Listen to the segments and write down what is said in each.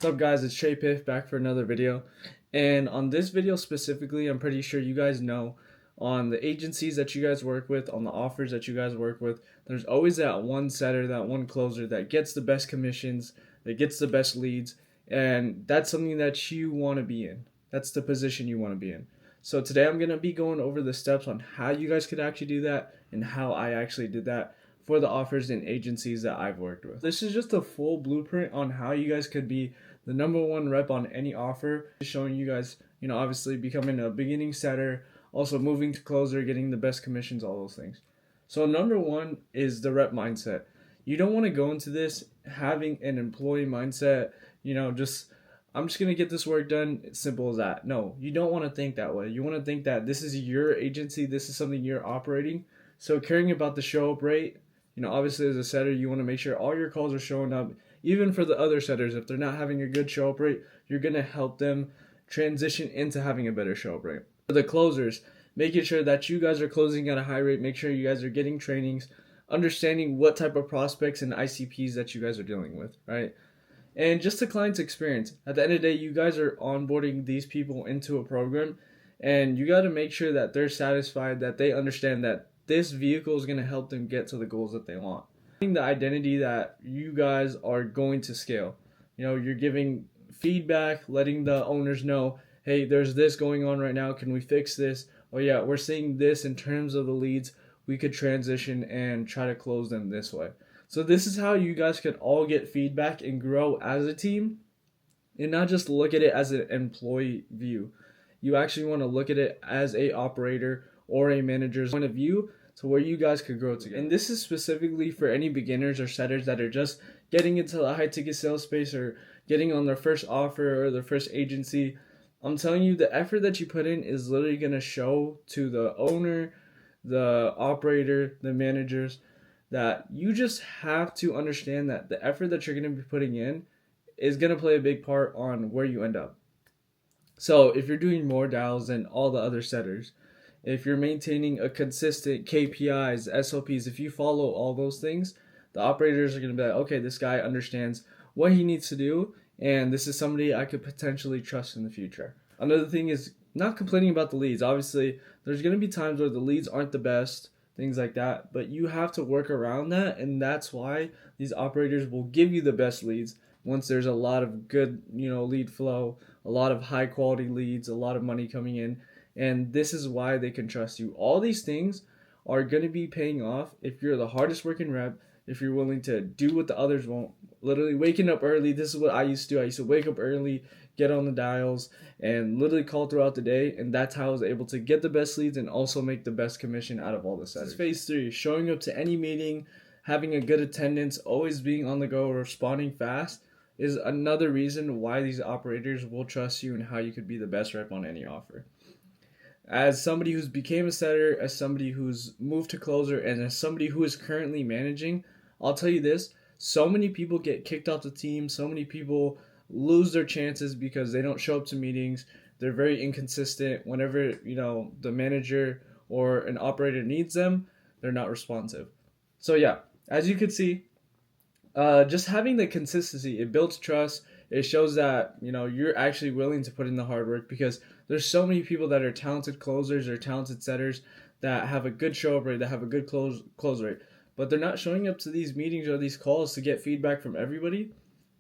What's up guys, it's Shay Piff back for another video. And on this video specifically, I'm pretty sure you guys know on the agencies that you guys work with, on the offers that you guys work with, there's always that one setter, that one closer that gets the best commissions, that gets the best leads, and that's something that you want to be in. That's the position you want to be in. So today I'm going to be going over the steps on how you guys could actually do that and how I actually did that for the offers and agencies that I've worked with. This is just a full blueprint on how you guys could be the number one rep on any offer, showing you guys, obviously becoming a beginning setter, also moving to closer, getting the best commissions, all those things. So number one is the rep mindset. You don't want to go into this having an employee mindset, I'm just going to get this work done. It's simple as that. No, you don't want to think that way. You want to think that this is your agency, this is something you're operating. So caring about the show up rate, obviously as a setter, you want to make sure all your calls are showing up. Even for the other setters, if they're not having a good show up rate, you're going to help them transition into having a better show up rate. For the closers, making sure that you guys are closing at a high rate, make sure you guys are getting trainings, understanding what type of prospects and ICPs that you guys are dealing with, right? And just the client's experience. At the end of the day, you guys are onboarding these people into a program, and you got to make sure that they're satisfied, that they understand that this vehicle is going to help them get to the goals that they want. The identity that you guys are going to scale. You're giving feedback, letting the owners know, hey, there's this going on right now. Can we fix this? Oh yeah, we're seeing this in terms of the leads. We could transition and try to close them this way. So this is how you guys could all get feedback and grow as a team and not just look at it as an employee view. You actually want to look at it as a operator or a manager's point of view to where you guys could grow together. And this is specifically for any beginners or setters that are just getting into the high ticket sales space or getting on their first offer or their first agency. I'm telling you, the effort that you put in is literally going to show to the owner, the operator, the managers, that you just have to understand that the effort that you're going to be putting in is going to play a big part on where you end up. So if you're doing more dials than all the other setters, if you're maintaining a consistent KPIs, SOPs, if you follow all those things, the operators are going to be like, okay, this guy understands what he needs to do, and this is somebody I could potentially trust in the future. Another thing is not complaining about the leads. Obviously, there's going to be times where the leads aren't the best, things like that, but you have to work around that, and that's why these operators will give you the best leads once there's a lot of good, lead flow, a lot of high quality leads, a lot of money coming in, and this is why they can trust you. All these things are going to be paying off if you're the hardest working rep, if you're willing to do what the others won't. Literally waking up early. This is what I used to do. I used to wake up early, get on the dials, and literally call throughout the day. And that's how I was able to get the best leads and also make the best commission out of all the setters. Phase 3, showing up to any meeting, having a good attendance, always being on the go, responding fast is another reason why these operators will trust you and how you could be the best rep on any offer. As somebody who's became a setter, as somebody who's moved to closer, and as somebody who is currently managing, I'll tell you this, so many people get kicked off the team, so many people lose their chances because they don't show up to meetings, they're very inconsistent. Whenever, the manager or an operator needs them, they're not responsive. So yeah, as you can see, just having the consistency, it builds trust. It shows that, you're actually willing to put in the hard work, because there's so many people that are talented closers or talented setters that have a good show up rate, that have a good close rate, but they're not showing up to these meetings or these calls to get feedback from everybody.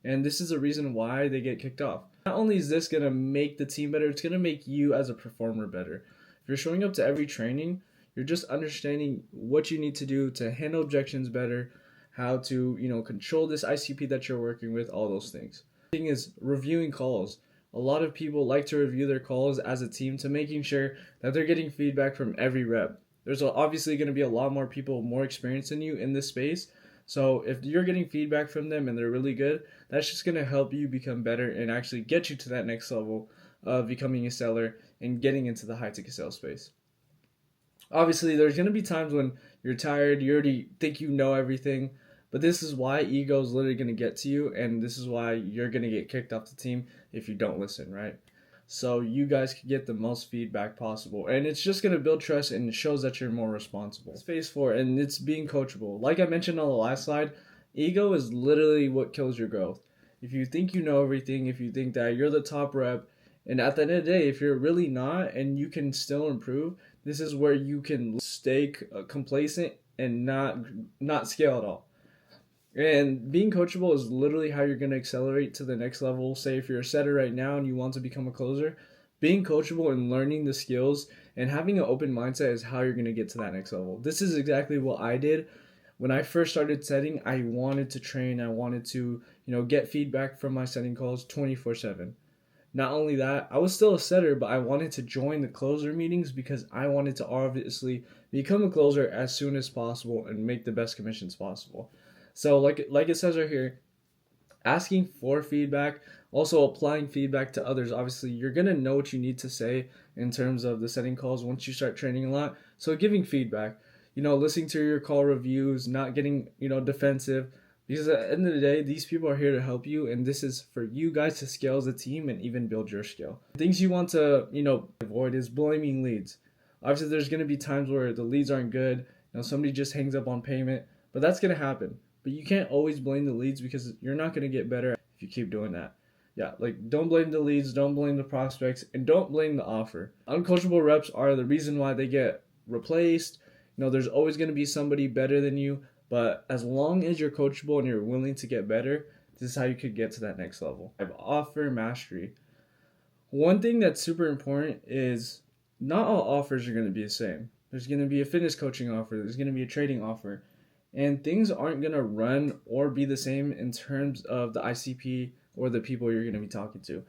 And this is the reason why they get kicked off. Not only is this going to make the team better, it's going to make you as a performer better. If you're showing up to every training, you're just understanding what you need to do to handle objections better, how to, control this ICP that you're working with, all those things. The thing is reviewing calls. A lot of people like to review their calls as a team to making sure that they're getting feedback from every rep. There's obviously going to be a lot more people more experienced than you in this space. So if you're getting feedback from them and they're really good, that's just going to help you become better and actually get you to that next level of becoming a seller and getting into the high ticket sales space. Obviously, there's going to be times when you're tired, you already think you know everything, but this is why ego is literally going to get to you, and this is why you're going to get kicked off the team if you don't listen, right? So you guys can get the most feedback possible, and it's just going to build trust, and it shows that you're more responsible. It's phase 4, and it's being coachable. Like I mentioned on the last slide, ego is literally what kills your growth. if you think you know everything, if you think that you're the top rep, and at the end of the day, if you're really not and you can still improve, this is where you can stay complacent and not scale at all. And being coachable is literally how you're going to accelerate to the next level. Say if you're a setter right now and you want to become a closer, being coachable and learning the skills and having an open mindset is how you're going to get to that next level. This is exactly what I did. When I first started setting, I wanted to train. I wanted to, get feedback from my setting calls 24/7. Not only that, I was still a setter, but I wanted to join the closer meetings because I wanted to obviously become a closer as soon as possible and make the best commissions possible. So like it says right here, asking for feedback, also applying feedback to others. Obviously, you're going to know what you need to say in terms of the setting calls once you start training a lot. So giving feedback, listening to your call reviews, not getting, defensive. Because at the end of the day, these people are here to help you, and this is for you guys to scale as a team and even build your skill. Things you want to, avoid is blaming leads. Obviously, there's going to be times where the leads aren't good. Somebody just hangs up on payment, but that's going to happen. But you can't always blame the leads because you're not going to get better if you keep doing that. Yeah, don't blame the leads, don't blame the prospects, and don't blame the offer. Uncoachable reps are the reason why they get replaced. There's always going to be somebody better than you, but as long as you're coachable and you're willing to get better, this is how you could get to that next level. Offer mastery. One thing that's super important is not all offers are going to be the same. There's going to be a fitness coaching offer, there's going to be a trading offer, and things aren't going to run or be the same in terms of the ICP or the people you're going to be talking to.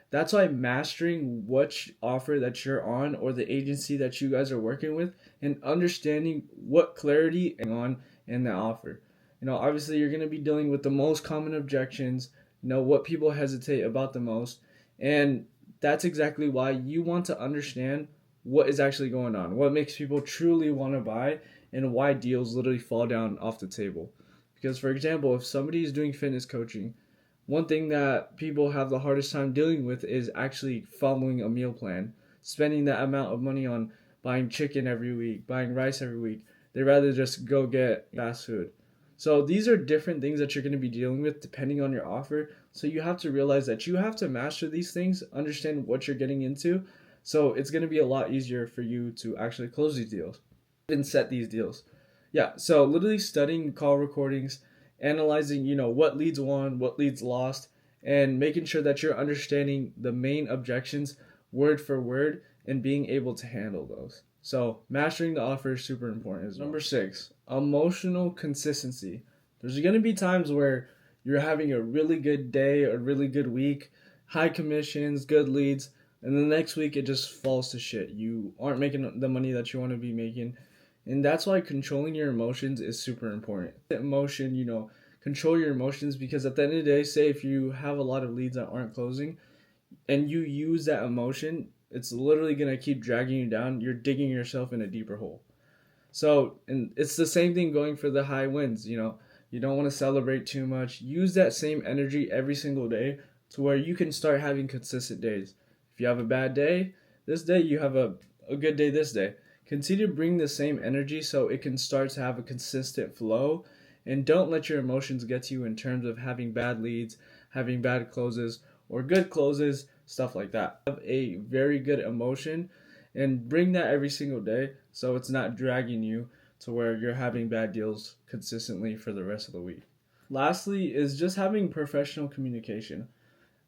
That's why mastering which offer that you're on or the agency that you guys are working with and understanding what clarity on in that offer. Obviously you're going to be dealing with the most common objections, what people hesitate about the most. And that's exactly why you want to understand what is actually going on, what makes people truly want to buy, and why deals literally fall down off the table. Because, for example, if somebody is doing fitness coaching, one thing that people have the hardest time dealing with is actually following a meal plan, spending that amount of money on buying chicken every week, buying rice every week. They'd rather just go get fast food. So these are different things that you're going to be dealing with depending on your offer. So you have to realize that you have to master these things, understand what you're getting into. So it's going to be a lot easier for you to actually close these deals and set these deals. Yeah, so literally studying call recordings, analyzing, what leads won, what leads lost, and making sure that you're understanding the main objections word for word and being able to handle those. So mastering the offer is super important. As number 6, emotional consistency. There's going to be times where you're having a really good day, a really good week, high commissions, good leads, and the next week it just falls to shit. You aren't making the money that you want to be making. And that's why controlling your emotions is super important. Emotion, control your emotions, because at the end of the day, say if you have a lot of leads that aren't closing and you use that emotion, it's literally going to keep dragging you down. You're digging yourself in a deeper hole. So, and it's the same thing going for the high wins, You don't want to celebrate too much. Use that same energy every single day to where you can start having consistent days. If you have a bad day, this day you have a good day this day. Continue to bring the same energy so it can start to have a consistent flow, and don't let your emotions get to you in terms of having bad leads, having bad closes, or good closes, stuff like that. Have a very good emotion and bring that every single day so it's not dragging you to where you're having bad deals consistently for the rest of the week. Lastly is just having professional communication.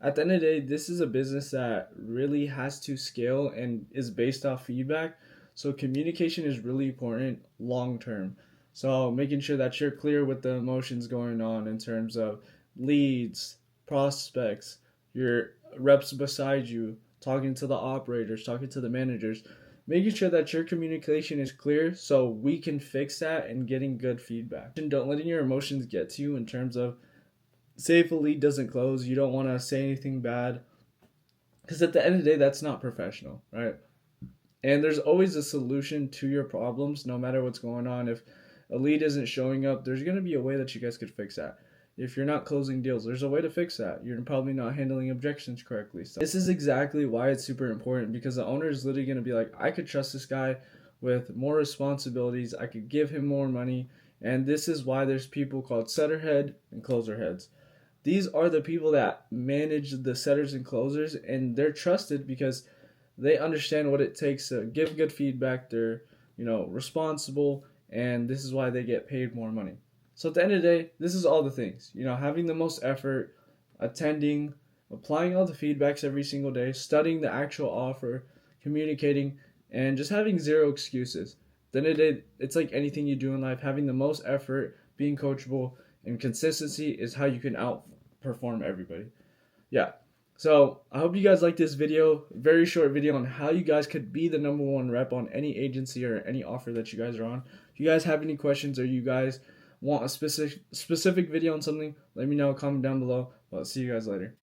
At the end of the day, this is a business that really has to scale and is based off feedback. So communication is really important long term. So making sure that you're clear with the emotions going on in terms of leads, prospects, your reps beside you, talking to the operators, talking to the managers, making sure that your communication is clear so we can fix that and getting good feedback. And don't letting your emotions get to you in terms of, say if a lead doesn't close, you don't want to say anything bad, because at the end of the day, that's not professional, right? And there's always a solution to your problems, no matter what's going on. If a lead isn't showing up, there's going to be a way that you guys could fix that. If you're not closing deals, there's a way to fix that. You're probably not handling objections correctly. So this is exactly why it's super important, because the owner is literally going to be like, I could trust this guy with more responsibilities. I could give him more money. And this is why there's people called setter head and closer heads. these are the people that manage the setters and closers, and they're trusted because they understand what it takes to give good feedback. They're, responsible, and this is why they get paid more money. So at the end of the day, this is all the things. Having the most effort, attending, applying all the feedbacks every single day, studying the actual offer, communicating, and just having zero excuses. At the end of the day, it's like anything you do in life, having the most effort, being coachable, and consistency is how you can outperform everybody. Yeah. So I hope you guys like this video. Very short video on how you guys could be the number one rep on any agency or any offer that you guys are on. If you guys have any questions or you guys want a specific video on something, let me know. Comment down below. I'll see you guys later.